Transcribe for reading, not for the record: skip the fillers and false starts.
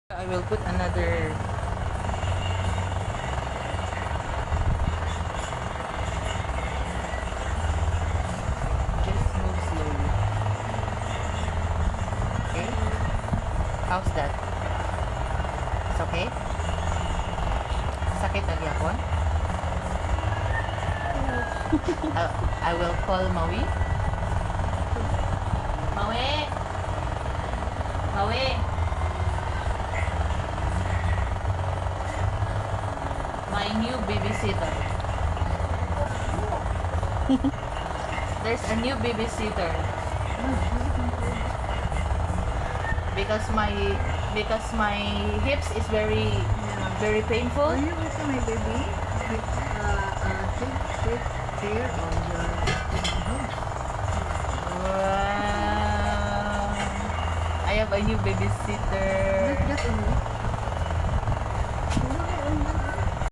I will put another. Just move slowly. Okay? How's that? It's okay? Sakit lagi ako? I will call Maui. Maui! Maui! My new babysitter. There's a new babysitter. Because my hips is very painful. Are you also my baby? Take care of your Wow. I have a new babysitter. Not just a